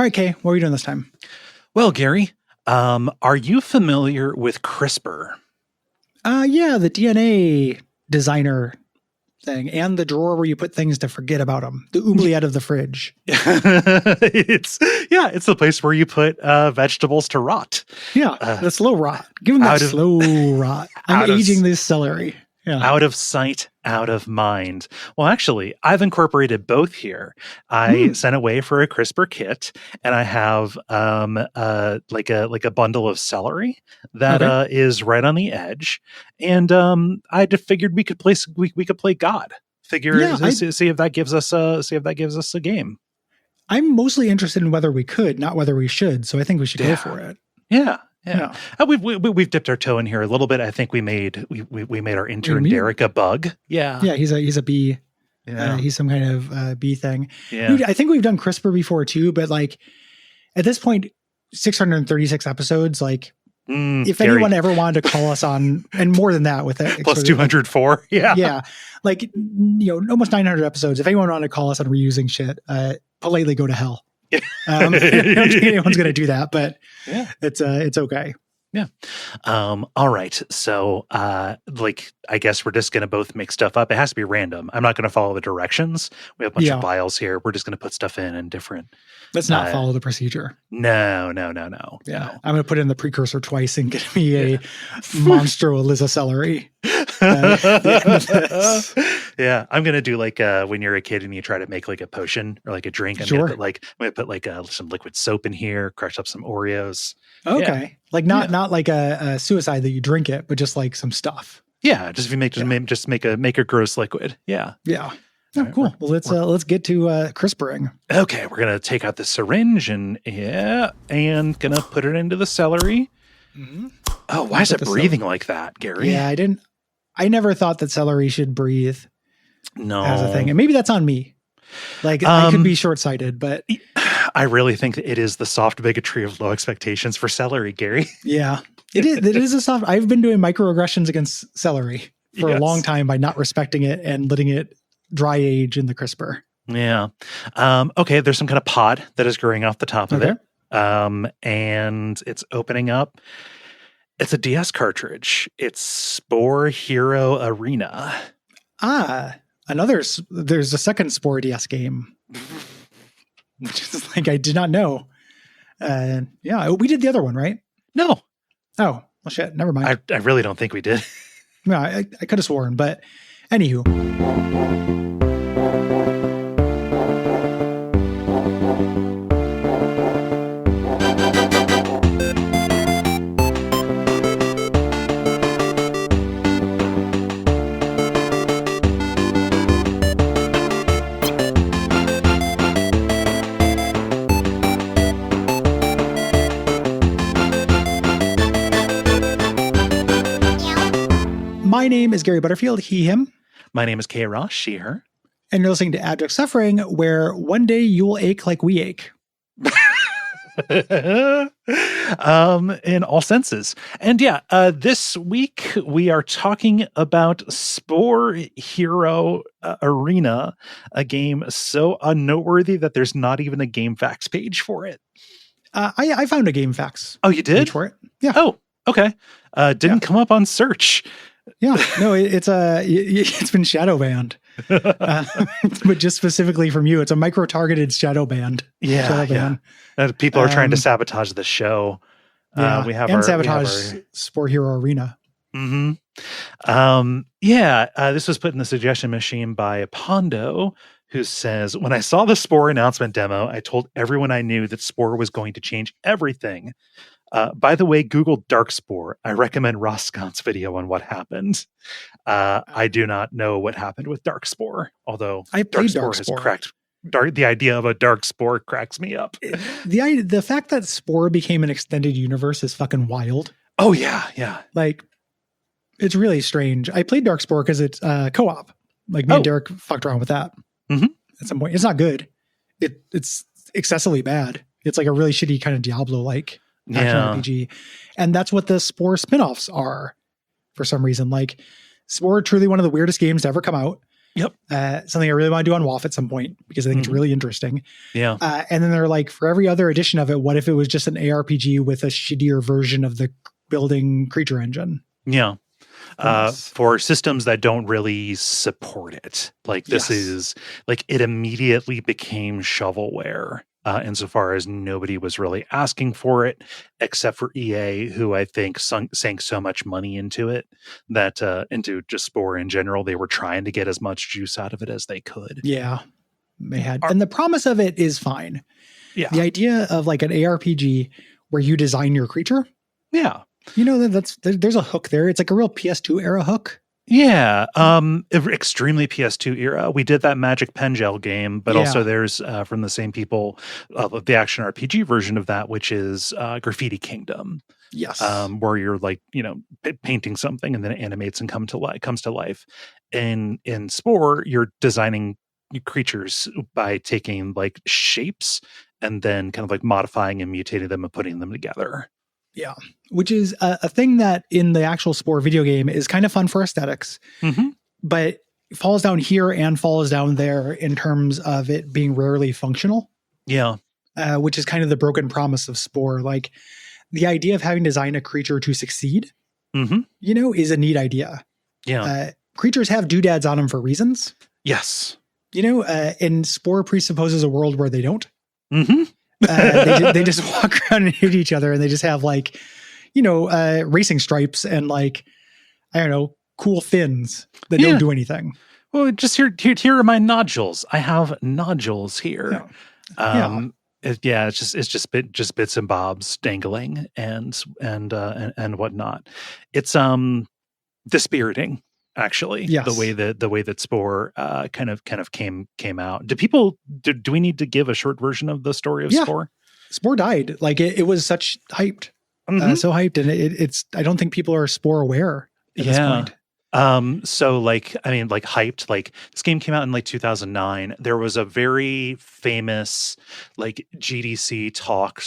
All right, Kay, what are we doing this time? Well, Gary, are you familiar with CRISPR? Yeah, the DNA designer thing and the drawer where you put things to forget about them. The oubliette of the fridge. It's the place where you put vegetables to rot. Yeah, the slow rot. Give them that slow rot. I'm aging this celery. Yeah. Out of sight, out of mind. Well, actually, I've incorporated both here. I sent away for a CRISPR kit, and I have like a bundle of celery that is right on the edge. And I just figured we could play God. See if that gives us a game. I'm mostly interested in whether we could, not whether we should. So I think we should go for it. Yeah. We've dipped our toe in here a little bit. I think we made our intern Derek a bug. Yeah, he's a bee. Yeah. He's some kind of bee thing. Yeah. Dude, I think we've done CRISPR before too, but like at this point, 636 episodes. Like, if Gary, anyone ever wanted to call us on, and more than that with it, plus 204, like almost 900 episodes. If anyone wanted to call us on reusing shit, politely go to hell. I don't think anyone's going to do that, but it's okay. Yeah. All right. So, I guess we're just going to both make stuff up. It has to be random. I'm not going to follow the directions. We have a bunch of files here. We're just going to put stuff in different. Let's not follow the procedure. No. Yeah. No. I'm going to put in the precursor twice and get me a monstro Eliza celery. Yeah. I'm going to do like when you're a kid and you try to make like a potion or like a drink. I'm going to put some liquid soap in here, crush up some Oreos. Okay. Yeah. Like not like a suicide that you drink it, but just like some stuff. Yeah. Just if you make a gross liquid. Yeah. Yeah. Oh, cool. Well, let's get to CRISPRing. Okay, we're gonna take out the syringe and gonna put it into the celery. Mm-hmm. Oh, why is it breathing like that, Gary? Yeah, I never thought that celery should breathe. No, as a thing, and maybe that's on me. Like I could be short-sighted, but I really think that it is the soft bigotry of low expectations for celery, Gary. Yeah, it is. It is a soft. I've been doing microaggressions against celery for a long time by not respecting it and letting it dry age in the CRISPR. Yeah. Okay. There's some kind of pod that is growing off the top of it. And it's opening up. It's a DS cartridge. It's Spore Hero Arena. There's a second Spore DS game. Which is like, I did not know. We did the other one, right? No. Oh, well shit. Never mind. I really don't think we did. No, I could have sworn, but anywho. My name is Gary Butterfield, he, him. My name is Kay Ross, she, her. And you're listening to Abject Suffering, where one day you will ache like we ache. In all senses. And this week we are talking about Spore Hero Arena, a game so unnoteworthy that there's not even a game facts page for it. I found a game facts. Oh, you did? Page for it? Yeah. Oh, okay. Didn't come up on search. Yeah, no, it's been shadow banned, but just specifically from you, it's a micro-targeted shadow banned. Yeah. People are trying to sabotage the show. Sabotage Spore Hero Arena. Mm-hmm. This was put in the suggestion machine by Pondo, who says, "When I saw the Spore announcement demo, I told everyone I knew that Spore was going to change everything. By the way, Google Dark Spore. I recommend Ross Scott's video on what happened. I do not know what happened with Dark Spore, although Dark Spore has cracked. The idea of a Dark Spore cracks me up. The fact that Spore became an extended universe is fucking wild. Oh, yeah. Like, it's really strange. I played Dark Spore because it's co-op. Like, me and Derek fucked around with that. Mm-hmm. At some point. It's not good. It's excessively bad. It's like a really shitty kind of Diablo-like action RPG. And that's what the Spore spinoffs are for some reason. Like, Spore, truly one of the weirdest games to ever come out. Yep. Something I really want to do on WoF at some point because I think it's really interesting. Yeah. And then they're like, for every other edition of it, what if it was just an ARPG with a shittier version of the building creature engine? Yeah. For systems that don't really support it. Like this is like it immediately became shovelware. Insofar as nobody was really asking for it, except for EA, who I think sank so much money into it that into just Spore in general, they were trying to get as much juice out of it as they could. Yeah, they had, and the promise of it is fine. Yeah, the idea of like an ARPG where you design your creature. Yeah, there's a hook there. It's like a real PS2 era hook. Yeah, extremely PS2 era. We did that Magic Pen-Gel game, but also there's from the same people the action RPG version of that, which is Graffiti Kingdom. Yes, where you're like painting something and then it animates and comes to life. In Spore, you're designing creatures by taking like shapes and then kind of like modifying and mutating them and putting them together. Yeah, which is a thing that in the actual Spore video game is kind of fun for aesthetics, but falls down here and falls down there in terms of it being rarely functional. Yeah. Which is kind of the broken promise of Spore. Like the idea of having designed a creature to succeed, is a neat idea. Yeah. Creatures have doodads on them for reasons. Yes. And Spore presupposes a world where they don't. They just walk around and hit each other, and they just have like, racing stripes and like, I don't know, cool fins that don't do anything. Well, just here are my nodules. I have nodules here. It's just bits and bobs dangling and whatnot. It's dispiriting. Actually, the way that Spore kind of came out. Do we need to give a short version of the story of Spore? Spore died. Like it was such hyped, so hyped, and it's. I don't think people are Spore aware at this point. So like, I mean, like hyped, like this game came out in like 2009. There was a very famous like GDC talk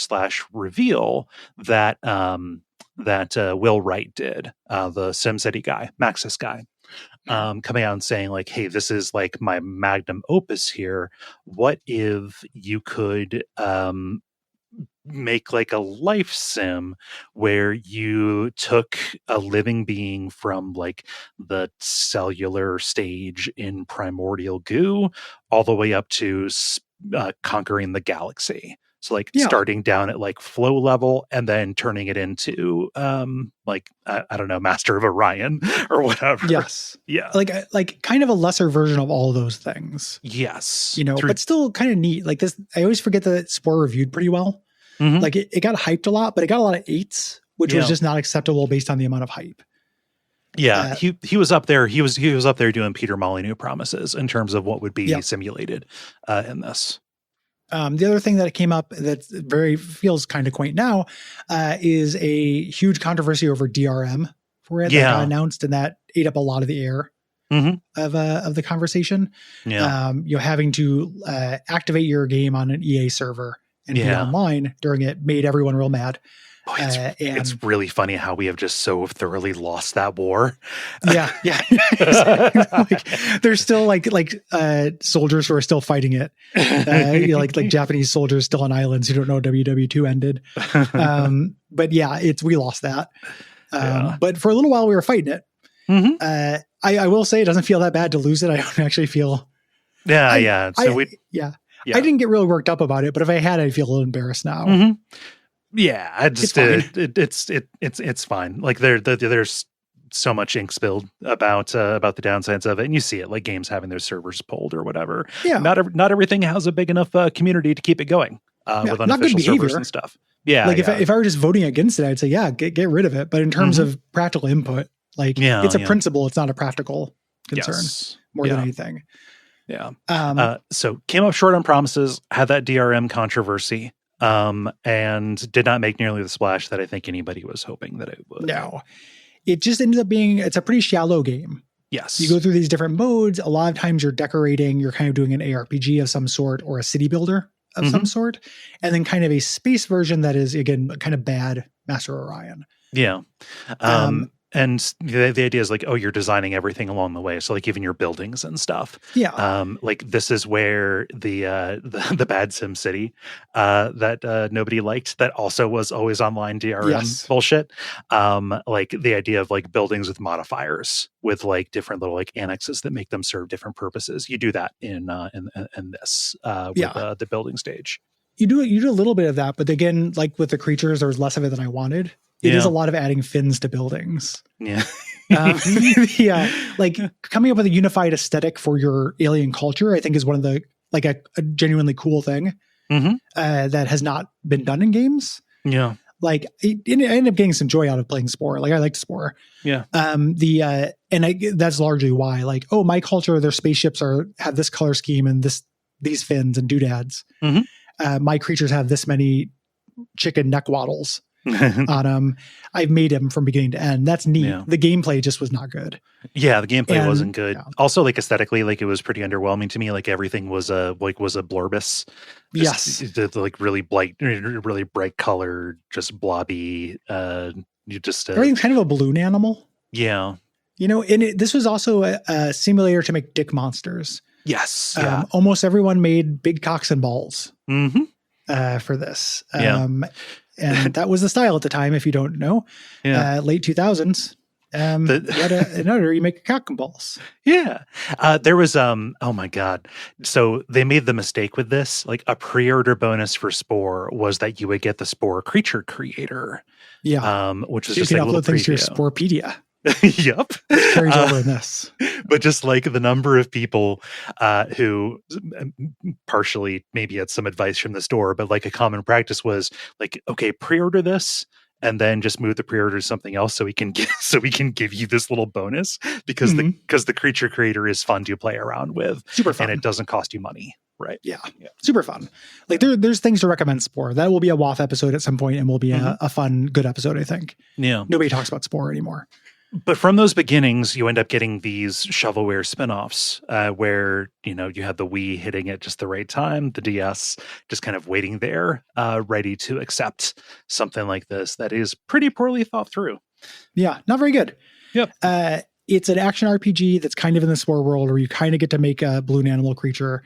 / reveal that Will Wright did, the SimCity guy, Maxis guy. Coming out and saying like, hey, this is like my magnum opus here. What if you could make like a life sim where you took a living being from like the cellular stage in primordial goo all the way up to conquering the galaxy? So like starting down at like flow level and then turning it into like I don't know, Master of Orion or whatever. Yes. Yeah. Like kind of a lesser version of all those things. Yes. But still kind of neat. Like this, I always forget that Spore reviewed pretty well. Like it got hyped a lot, but it got a lot of 8s, which was just not acceptable based on the amount of hype. Yeah, he was up there. He was up there doing Peter Molyneux promises in terms of what would be simulated in this. The other thing that came up that feels kind of quaint now is a huge controversy over DRM for it that got announced, and that ate up a lot of the air of the conversation. Yeah, having to activate your game on an EA server and be online during it made everyone real mad. It's really funny how we have just so thoroughly lost that war. Yeah. Like, there's still like soldiers who are still fighting it. Like Japanese soldiers still on islands who don't know WW2 ended. But we lost that. But for a little while we were fighting it. I will say it doesn't feel that bad to lose it. I don't actually feel. I didn't get really worked up about it, but if I had, I'd feel a little embarrassed now. Yeah, I just it's fine. Like there's so much ink spilled about the downsides of it, and you see it like games having their servers pulled or whatever. Yeah, not everything has a big enough community to keep it going with unofficial servers and stuff. Yeah, like if I were just voting against it, I'd say get rid of it. But in terms of practical input, like it's a principle, it's not a practical concern more than anything. Yeah. So came up short on promises, had that DRM controversy. And did not make nearly the splash that I think anybody was hoping that it would. No, it just ended up being, it's a pretty shallow game. Yes. You go through these different modes. A lot of times you're decorating, you're kind of doing an ARPG of some sort or a city builder of some sort. And then kind of a space version that is, again, kind of bad Master Orion. Yeah. And the idea is like, oh, you're designing everything along the way. So like even your buildings and stuff. Yeah. Like this is where the bad Sim City that nobody liked, that also was always online DRM Yes. bullshit. Like the idea of like buildings with modifiers with like different little like annexes that make them serve different purposes. You do that in this with the building stage. You do a little bit of that, but again, like with the creatures, there was less of it than I wanted. It is a lot of adding fins to buildings. Yeah. Yeah. Like coming up with a unified aesthetic for your alien culture, I think is one of the, like a genuinely cool thing that has not been done in games. Yeah. Like I ended up getting some joy out of playing Spore. Like I liked Spore. Yeah. That's largely why, like, oh, my culture, their spaceships have this color scheme and these fins and doodads. My creatures have this many chicken neck waddles on them. I've made them from beginning to end. That's neat. Yeah. The gameplay just was not good. Yeah, the gameplay wasn't good. Yeah. Also, like aesthetically, like it was pretty underwhelming to me. Like everything was a blorbus. Yes, like really bright color, just blobby. Everything's kind of a balloon animal. Yeah, and this was also a simulator to make dick monsters. Yes, almost everyone made big cocks and balls for this. And that was the style at the time. If you don't know, late 2000s. You make cock and balls. Yeah. There was, oh my God. So they made the mistake with this, like a pre-order bonus for Spore was that you would get the Spore creature creator. Yeah. Which is so just you like can upload things to your Sporepedia. Yep. It carries over in this. But just like the number of people who partially maybe had some advice from the store, but like a common practice was like, okay, pre-order this and then just move the pre-order to something else so we can give you this little bonus because the creature creator is fun to play around with. Super fun. And it doesn't cost you money. Right. Yeah. Super fun. Like there's things to recommend Spore. That will be a WAF episode at some point and will be a fun, good episode, I think. Yeah. Nobody talks about Spore anymore. But from those beginnings, you end up getting these shovelware spinoffs where, you have the Wii hitting at just the right time, the DS just kind of waiting there, ready to accept something like this that is pretty poorly thought through. Yeah, not very good. Yep. It's an action RPG that's kind of in the Spore world where you kind of get to make a balloon animal creature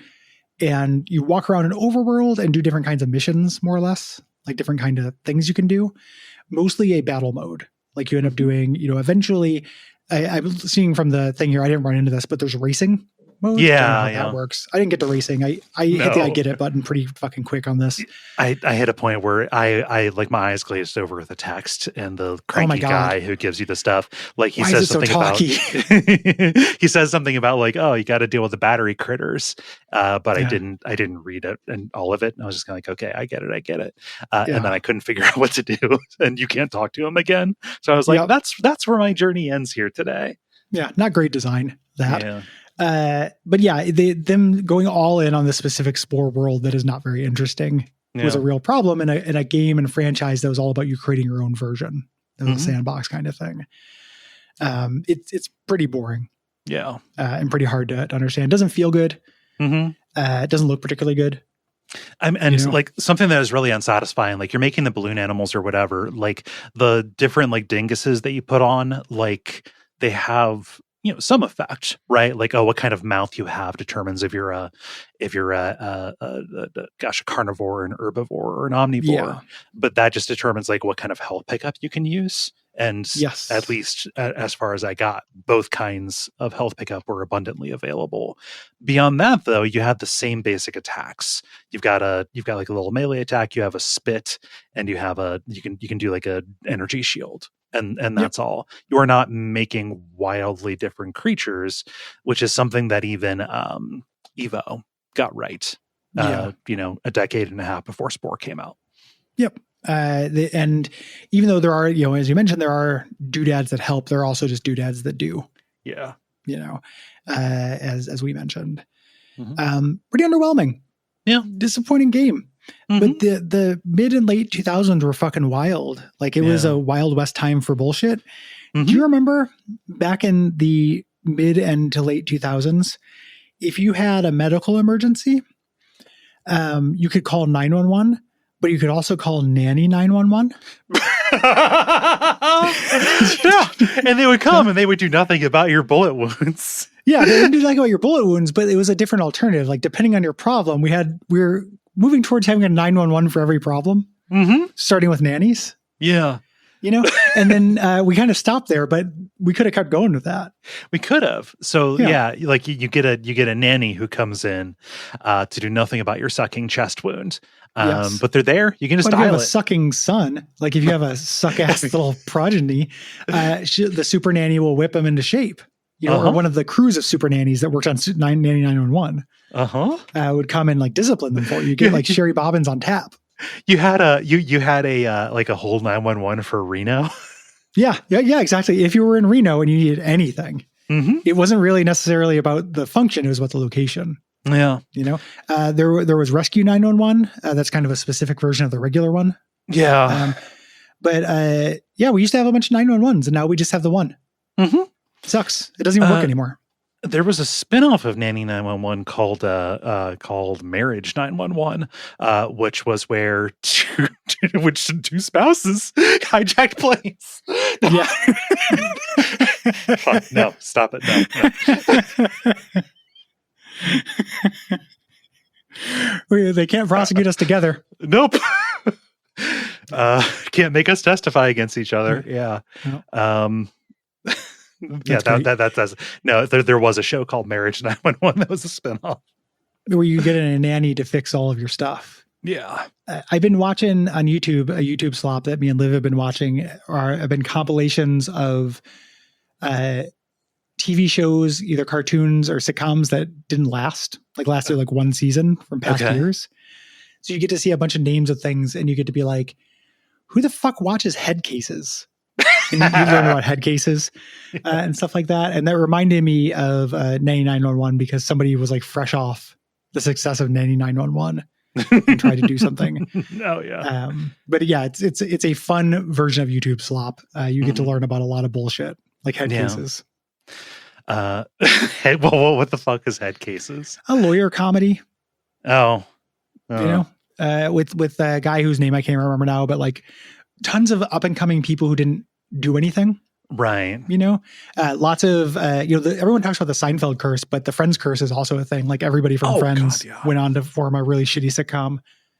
and you walk around an overworld and do different kinds of missions, more or less, like different kind of things you can do, mostly a battle mode. Like you end up doing, eventually, I'm seeing from the thing here, I didn't run into this, but there's racing mode. Yeah, that works. I didn't get to racing. I hit the I get it button pretty fucking quick on this. I hit a point where I like my eyes glazed over with the text and the cranky guy who gives you the stuff. Like he says something about he says something about like, oh, you got to deal with the battery critters. But I didn't read it and all of it. And I was just kind of like, okay, I get it. And then I couldn't figure out what to do. And you can't talk to him again. So I was like, that's where my journey ends here today. Yeah, not great design. But yeah, them going all in on this specific Spore world that is not very interesting was a real problem in a game and franchise that was all about you creating your own version. It was a sandbox kind of thing. It's pretty boring. Yeah. And pretty hard to understand. It doesn't feel good. It doesn't look particularly good. Like something that is really unsatisfying, like you're making the balloon animals or whatever, like the different like dinguses that you put on, like they have some effect, right? Like, oh, what kind of mouth you have determines if you're a carnivore, an herbivore, or an omnivore. Yeah. But that just determines like what kind of health pickup you can use. And at least as far as I got, both kinds of health pickup were abundantly available. Beyond that, though, you have the same basic attacks. You've got like a little melee attack. You have a spit, and you can do like a energy shield. And that's all. You are not making wildly different creatures, which is something that even Evo got right. A decade and a half before Spore came out. Yep. And even though there are, as you mentioned, there are doodads that help, there are also just doodads that do. Yeah. As we mentioned, pretty underwhelming. Yeah. Disappointing game. But the mid and late 2000s were fucking wild. Like it was a Wild West time for bullshit. Do you remember back in the mid and to late 2000s, if you had a medical emergency, you could call 911, but you could also call Nanny 911. Yeah. And they would come and they would do nothing about your bullet wounds. Yeah, they didn't do nothing about your bullet wounds, but it was a different alternative. Like depending on your problem, we were moving towards having a 911 for every problem, starting with nannies. Yeah. You know, and then we kind of stopped there, but we could have kept going with that. We could have. So yeah, like you get a nanny who comes in to do nothing about your sucking chest wound. Yes. But they're there. You can just but if you dial have a it. sucking son, like if you have a suck ass little progeny, the super nanny will whip him into shape. You know, or one of the crews of super nannies that worked on Nanny 911 would come and like discipline them for you. You get like Sherry Bobbins on tap. You had a like a whole 911 for Reno. Yeah, exactly. If you were in Reno and you needed anything, it wasn't really necessarily about the function; it was about the location. Yeah, you know, there was Rescue 911. That's kind of a specific version of the regular one. Yeah, but we used to have a bunch of 911s, and now we just have the one. Sucks. It doesn't even work anymore. There was a spinoff of Nanny 911 called Marriage 911, which was where two spouses hijacked planes. Yeah. Fuck, no, stop it. No. They can't prosecute us together. Nope. Can't make us testify against each other. Yeah. No. That's no. There was a show called Marriage 911 that was a spinoff where you get a nanny to fix all of your stuff. Yeah, I've been watching on YouTube a YouTube slop that me and Liv have been watching. Have been compilations of TV shows, either cartoons or sitcoms that didn't lasted like one season from past years. So you get to see a bunch of names of things, and you get to be like, "Who the fuck watches head cases?" And you learn about head cases and stuff like that. And that reminded me of Nanny 911 because somebody was like fresh off the success of Nanny 911 and tried to do something. Oh yeah. But yeah, it's a fun version of YouTube slop. You get to learn about a lot of bullshit like head cases. What the fuck is head cases? A lawyer comedy. Oh. You know, with a guy whose name I can't remember now, but like tons of up and coming people who didn't do anything. Right. You know, lots of, everyone talks about the Seinfeld curse, but the Friends curse is also a thing. Like everybody from Friends went on to form a really shitty sitcom.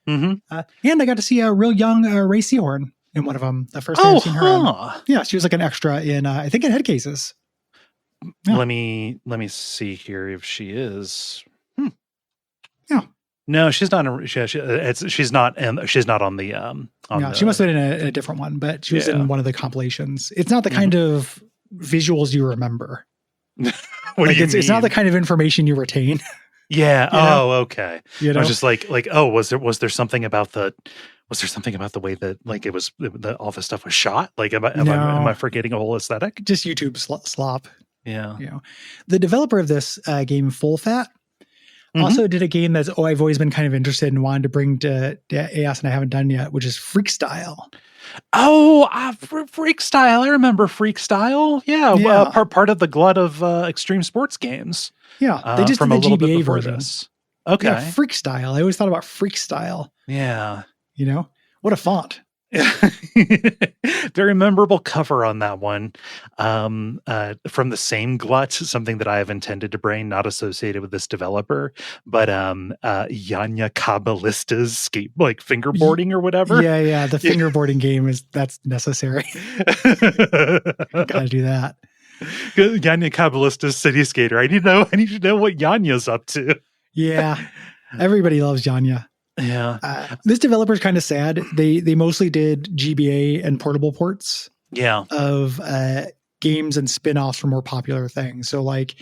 And I got to see a real young Ray Seahorn in one of them. The first time I've seen her. Yeah. She was like an extra in, I think in Head Cases. Yeah. Let me see here if she is. Yeah. No, she's not. She's not on the. She must have been in a different one, but she was in one of the compilations. It's not the kind of visuals you remember. It's not the kind of information you retain. Yeah. Okay. You know? I was just like, was there something about the way that like it was all this stuff was shot? Like, am I forgetting a whole aesthetic? Just YouTube slop. Yeah. You know, the developer of this game, Full Fat, also did a game that's I've always been kind of interested in, wanted to bring to AS and I haven't done yet, which is Freakstyle. Oh, Freakstyle! I remember Freakstyle. Yeah. Part of the glut of extreme sports games. Yeah, they just from did the a little GBA bit version. This. Okay, yeah, Freakstyle. I always thought about Freakstyle. Yeah, you know, what a font. Very memorable cover on that one, from the same glut, something that I have intended to bring, not associated with this developer, but Yanya Kabbalista's fingerboarding or whatever. Yeah, the fingerboarding game that's necessary. Gotta do that. Yanya Kabbalista's City Skater. I need to know what Yanya's up to. Yeah, everybody loves Yanya. Yeah. This developer is kind of sad. They mostly did GBA and portable ports. Yeah. Of games and spin-offs for more popular things. So like,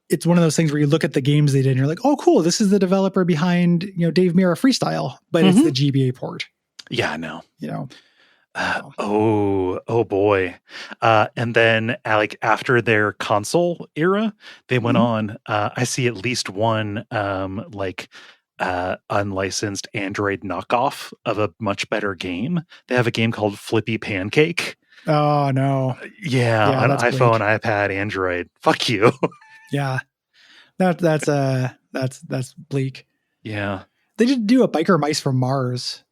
it's one of those things where you look at the games they did and you're like, oh, cool. This is the developer behind, Dave Mirra Freestyle, but it's the GBA port. Yeah, I know. Oh boy. And then after their console era, they went on, I see at least one, unlicensed Android knockoff of a much better game. They have a game called Flippy Pancake. Oh no. Yeah, on iPhone, bleak. iPad, Android. Fuck you. Yeah. That's bleak. Yeah. They did do a Biker Mice from Mars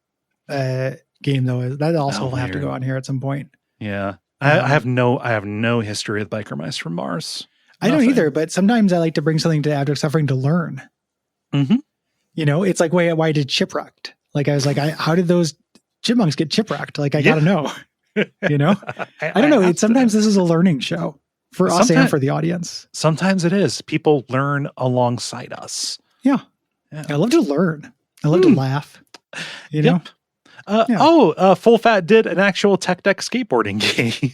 game though. That also will have to weird. go on here at some point. Yeah. I have no history with biker mice from Mars. I don't either, but sometimes I like to bring something to Abject Suffering to learn. Mm-hmm. You know, it's like why did chipwrecked? Like I was like, how did those chipmunks get chipwrecked? Like I gotta know. You know, I don't know. Sometimes this is a learning show for us and for the audience. Sometimes it is. People learn alongside us. Yeah. I love to learn. I love to laugh. You know. Full Fat did an actual tech deck skateboarding game.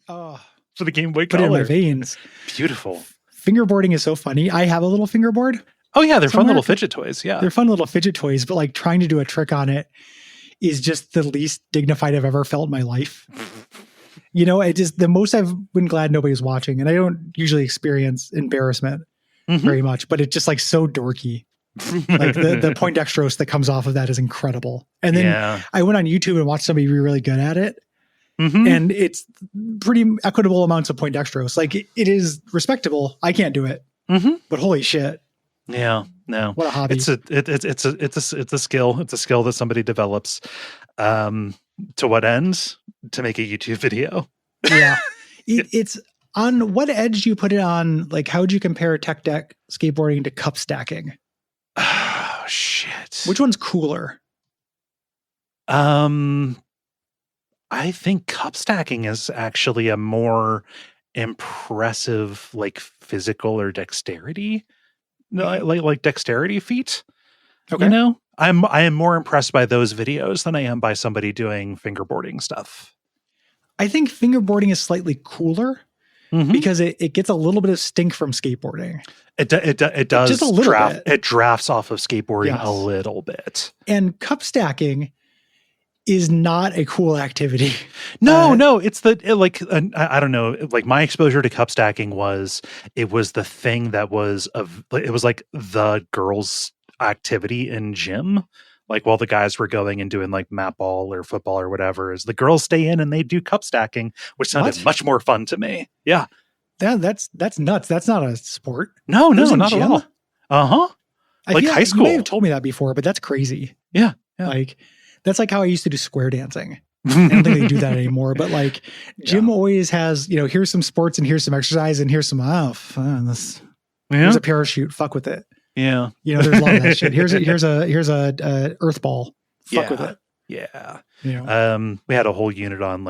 For the Game Boy Color. Put it in my veins. Beautiful. Fingerboarding is so funny. I have a little fingerboard. Oh yeah, they're fun little fidget toys. Yeah, they're fun little fidget toys. But like trying to do a trick on it is just the least dignified I've ever felt in my life. You know, the most I've been glad nobody's watching, and I don't usually experience embarrassment very much. But it's just like so dorky. Like the Poindexterous that comes off of that is incredible. And then I went on YouTube and watched somebody be really good at it. And it's pretty equitable amounts of Poindexterous. Like it is respectable. I can't do it, but holy shit. Yeah, no. What a hobby. It's a skill. It's a skill that somebody develops. To what end? To make a YouTube video. Yeah. It's on what edge do you put it on? Like, how would you compare tech deck skateboarding to cup stacking? Oh shit. Which one's cooler? I think cup stacking is actually a more impressive, like physical or dexterity, like dexterity feat. Okay. You know, I am more impressed by those videos than I am by somebody doing fingerboarding stuff. I think fingerboarding is slightly cooler because it gets a little bit of stink from skateboarding. It does just a little bit. It drafts off of skateboarding a little bit. And cup stacking is not a cool activity. No, it's I don't know. Like my exposure to cup stacking was the thing that it was like the girls' activity in gym. Like while the guys were going and doing like mat ball or football or whatever, is the girls stay in and they do cup stacking, which sounded much more fun to me. Yeah. Yeah, that's nuts. That's not a sport. No, not at all. Like high school. You may have told me that before, but that's crazy. Yeah. Like that's like how I used to do square dancing. I don't think they do that anymore, but like gym always has, here's some sports and here's some exercise and here's some, here's a parachute. Fuck with it. Yeah. There's a lot of that shit. Here's a earth ball. Fuck with it. Yeah. We had a whole unit on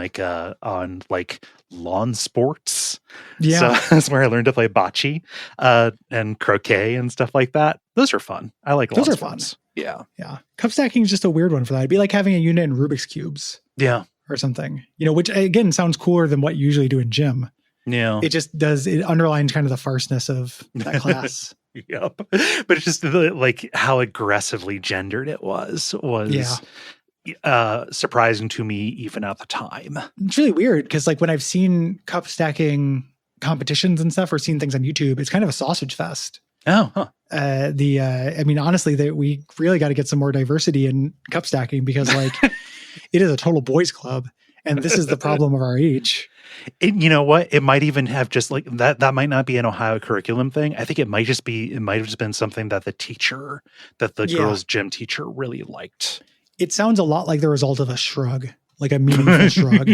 lawn sports. Yeah. So that's where I learned to play bocce, and croquet and stuff like that. Those are fun. I like those lawn are sports. Fun. Yeah. Yeah. Cup stacking is just a weird one for that. It'd be like having a unit in Rubik's cubes. Yeah. Or something, which again sounds cooler than what you usually do in gym. Yeah. It underlines kind of the farceness of that class. Yep. But it's just like how aggressively gendered it was surprising to me even at the time. It's really weird because like when I've seen cup stacking competitions and stuff or seen things on YouTube, it's kind of a sausage fest. Oh, huh. Honestly, we really got to get some more diversity in cup stacking because like it is a total boys club and this is the problem of our age. You know what? It might even have just like that might not be an Ohio curriculum thing. I think it might have just been something that the girls' gym teacher really liked. It sounds a lot like the result of a shrug, like a meaningful shrug.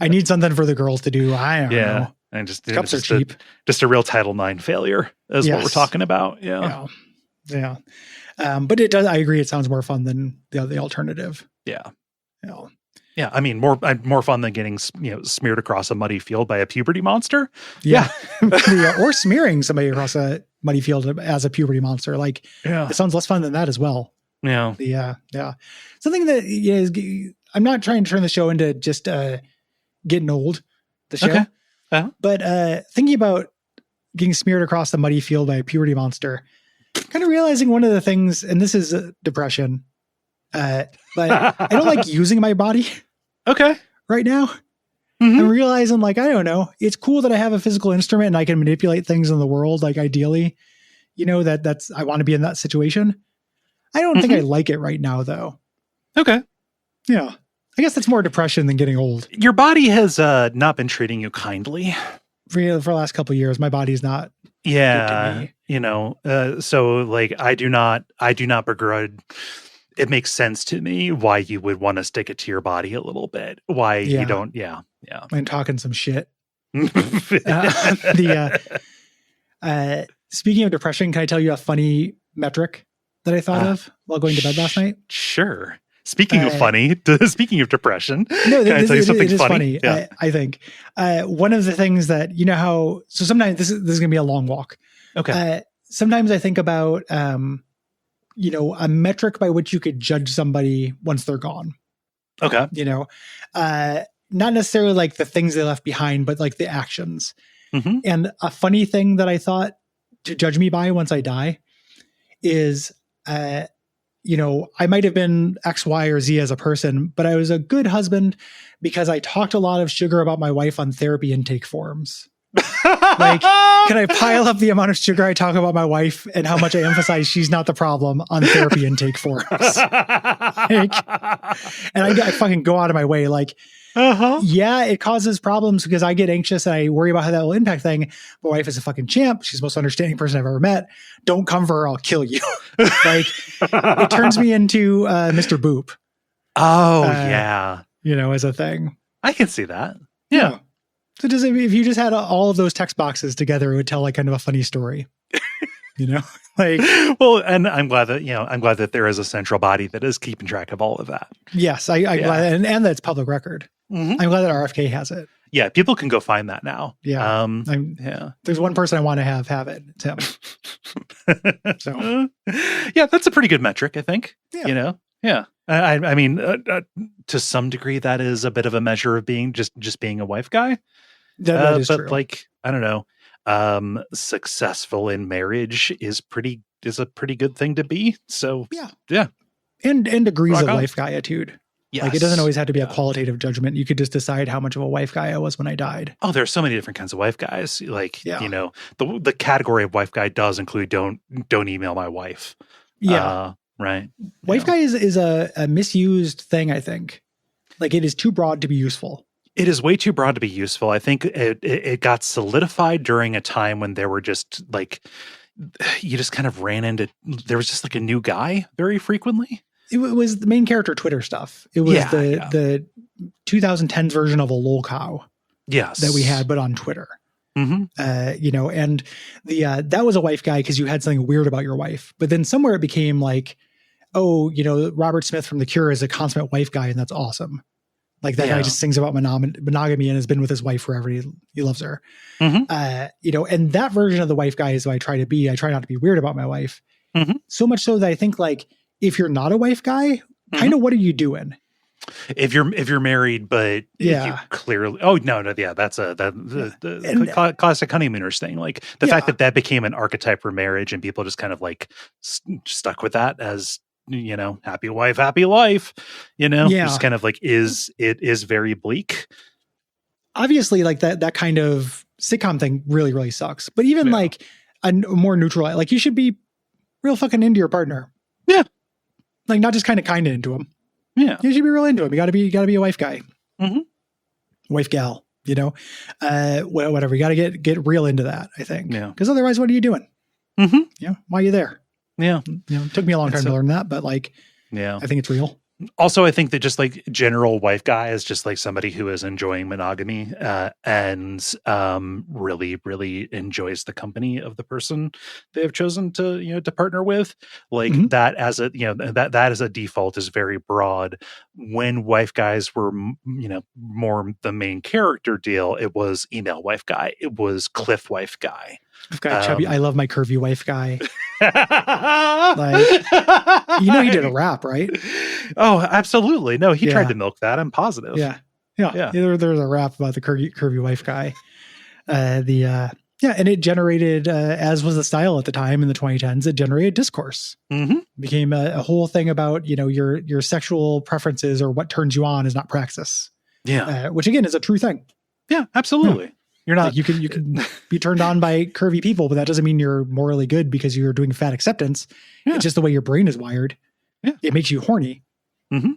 I need something for the girls to do. I don't know. And cups are cheap. Just a real Title IX failure is what we're talking about. Yeah. But it does. I agree. It sounds more fun than the alternative. Yeah. Yeah, I mean, more fun than getting smeared across a muddy field by a puberty monster. Yeah, or smearing somebody across a muddy field as a puberty monster. Like, it sounds less fun than that as well. Yeah, yeah. Something that is. I'm not trying to turn the show into just getting old. The show, okay. Uh-huh. But thinking about getting smeared across the muddy field by a puberty monster, kind of realizing one of the things, and this is depression. But I don't like using my body. Okay. Right now. I'm realizing like, I don't know. It's cool that I have a physical instrument and I can manipulate things in the world. Like ideally, that's, I want to be in that situation. I don't think I like it right now though. Okay. Yeah. I guess that's more depression than getting old. Your body has not been treating you kindly. For the last couple of years, my body's not. Yeah. So like, I do not begrudge it makes sense to me why you would want to stick it to your body a little bit. Why you don't. Yeah. I'm talking some shit. uh, Speaking of depression, can I tell you a funny metric that I thought of while going to bed last night? Sure. Speaking of funny, speaking of depression, no, can I tell you something funny? Yeah. I think one of the things that, you know how, so sometimes this is going to be a long walk. Okay. Sometimes I think about, you know, a metric by which you could judge somebody once they're gone. Okay. You know, not necessarily like the things they left behind, but like the actions. Mm-hmm. And a funny thing that I thought to judge me by once I die is, you know, I might have been X, Y, or Z as a person, but I was a good husband because I talked a lot of sugar about my wife on therapy intake forums. Like, can I pile up the amount of sugar I talk about my wife and how much I emphasize she's not the problem on therapy intake forums? Like, and I fucking go out of my way. Like, yeah, it causes problems because I get anxious and I worry about how that will impact thing. My wife is a fucking champ. She's the most understanding person I've ever met. Don't come for her. I'll kill you. Like, it turns me into Mr. Boop. Oh, yeah. You know, as a thing. I can see that. Yeah. So if you just had all of those text boxes together, it would tell like kind of a funny story. You know, like, well, and I'm glad that there is a central body that is keeping track of all of that. Yes, I'm glad, and that's public record. Mm-hmm. I'm glad that RFK has it. Yeah, people can go find that now. Yeah, There's one person I want to have it. It's him. So, yeah, that's a pretty good metric, I think. Yeah. You know, yeah. I mean, to some degree, that is a bit of a measure of being just being a wife guy. That is but true. Like, I don't know, successful in marriage is a pretty good thing to be. So yeah. And degrees of wife guyitude. Yes. Like, it doesn't always have to be a qualitative judgment. You could just decide how much of a wife guy I was when I died. Oh, there are so many different kinds of wife guys. Like, you know, the category of wife guy does include don't email my wife. Yeah. Right. Wife guy is a misused thing, I think. Like, it is too broad to be useful. It is way too broad to be useful. I think it got solidified during a time when there were just like, you just kind of ran into, there was just like a new guy very frequently. It was the main character Twitter stuff. It was the 2010s version of a lol cow. Yes. That we had, but on Twitter. Mm-hmm. You know, and that was a wife guy because you had something weird about your wife. But then somewhere it became like, oh, you know, Robert Smith from The Cure is a consummate wife guy, and that's awesome. Like, that guy just sings about monogamy and has been with his wife forever. He loves her. Mm-hmm. You know, and that version of the wife guy is who I try to be. I try not to be weird about my wife. Mm-hmm. So much so that I think, like, if you're not a wife guy, kind of what are you doing? If you're married, but you clearly, that's the classic honeymooners thing. Like, the fact that became an archetype for marriage, and people just kind of like stuck with that as, you know, happy wife, happy life. You know, just kind of like is very bleak. Obviously, like that kind of sitcom thing really, really sucks. But even like a more neutral, like, you should be real fucking into your partner. Yeah, like, not just kind of into him. Yeah, you should be real into him. You gotta be a wife guy, wife gal. You know, whatever. You gotta get real into that, I think. Yeah, because otherwise, what are you doing? Mm-hmm. You know, why are you there? Yeah, you know, it took me a long time to learn that, but like, I think it's real. Also, I think that just like general wife guy is just like somebody who is enjoying monogamy and really, really enjoys the company of the person they have chosen to, you know, to partner with. Like, that as a, you know, that as a default is very broad. When wife guys were, you know, more the main character deal, it was email wife guy. It was Cliff wife guy. I've got chubby. I love my curvy wife guy. Like, you know, he did a rap, right? Oh, absolutely. No, he tried to milk that. I'm positive. Yeah. There's a rap about the curvy wife guy. And it generated, as was the style at the time in the 2010s, it generated discourse. Became a whole thing about, you know, your sexual preferences or what turns you on is not praxis. Which again is a true thing. Yeah, absolutely. Yeah. You're not, like, you can be turned on by curvy people, but that doesn't mean you're morally good because you're doing fat acceptance. It's just the way your brain is wired. It makes you horny. Mm-hmm.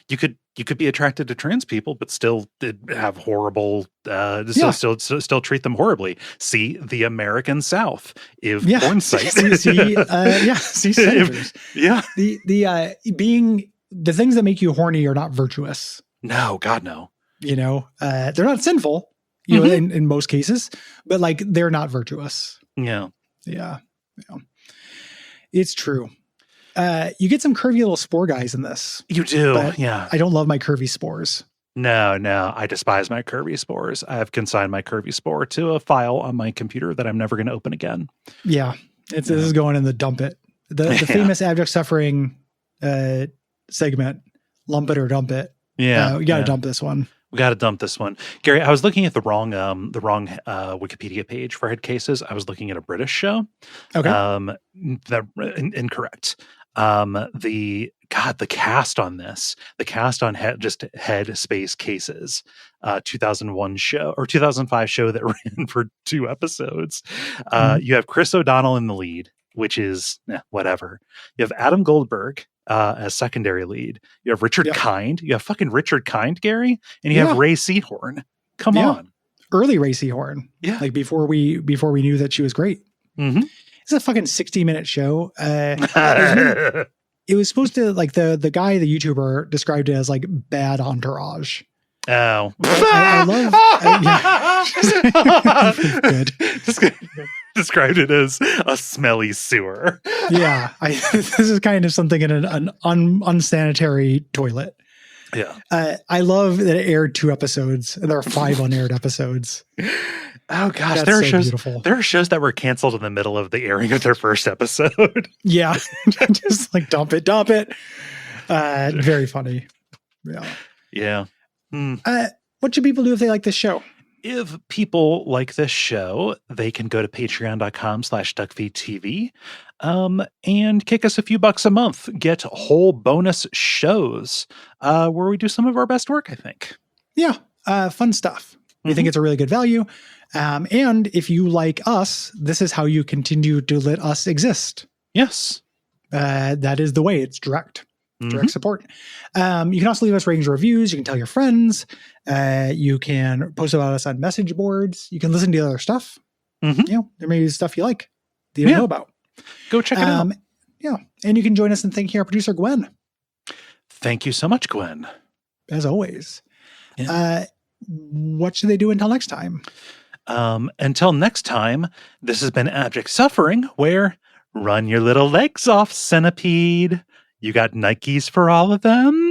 You could be attracted to trans people, but still have horrible, still treat them horribly. See the American South, if porn site. See senators. Yeah. The being the things that make you horny are not virtuous. No, God, no. You know, they're not sinful, you know, in most cases, but like they're not virtuous. Yeah. It's true. You get some curvy little spore guys in this. You do, I don't love my curvy spores. No, I despise my curvy spores. I have consigned my curvy spore to a file on my computer that I'm never going to open again. Yeah, this is going in the dump it. The famous Abject Suffering segment, lump it or dump it. Yeah, we got to dump this one. We got to dump this one, Gary. I was looking at the wrong Wikipedia page for head cases. I was looking at a British show. Okay, incorrect. The cast on this, head space cases, 2001 show or 2005 show that ran for 2 episodes. You have Chris O'Donnell in the lead, which is whatever. You have Adam Goldberg as secondary lead. You have Richard Kind. You have fucking Richard Kind, Gary, and you have Ray Seahorn. Come on, early Ray Seahorn. Yeah, like before we knew that she was great. Mm-hmm. It's a fucking 60-minute show. It was supposed to, like, the guy, the YouTuber, described it as like bad entourage. Oh, I love good. Described it as a smelly sewer. Yeah, this is kind of something in an unsanitary toilet. Yeah, I love that it aired 2 episodes, and there are 5 unaired episodes. Oh gosh, that's there are so shows. Beautiful. There are shows that were canceled in the middle of the airing of their first episode. Yeah, just like dump it. Very funny. Yeah. What should people do if they like this show? If people like this show, they can go to patreon.com/Duckfeed.tv and kick us a few bucks a month. Get whole bonus shows where we do some of our best work, I think. Yeah, fun stuff. We think it's a really good value. And if you like us, this is how you continue to let us exist. Yes. That is the way. It's direct support. You can also leave us ratings or reviews. You can tell your friends. You can post about us on message boards. You can listen to other stuff. You know, there may be stuff you like that you don't know about. Go check it out. Yeah. And you can join us in thanking our producer, Gwen. Thank you so much, Gwen. As always. Yeah. What should they do until next time? Until next time, this has been Abject Suffering, where run your little legs off, centipede. You got Nikes for all of them?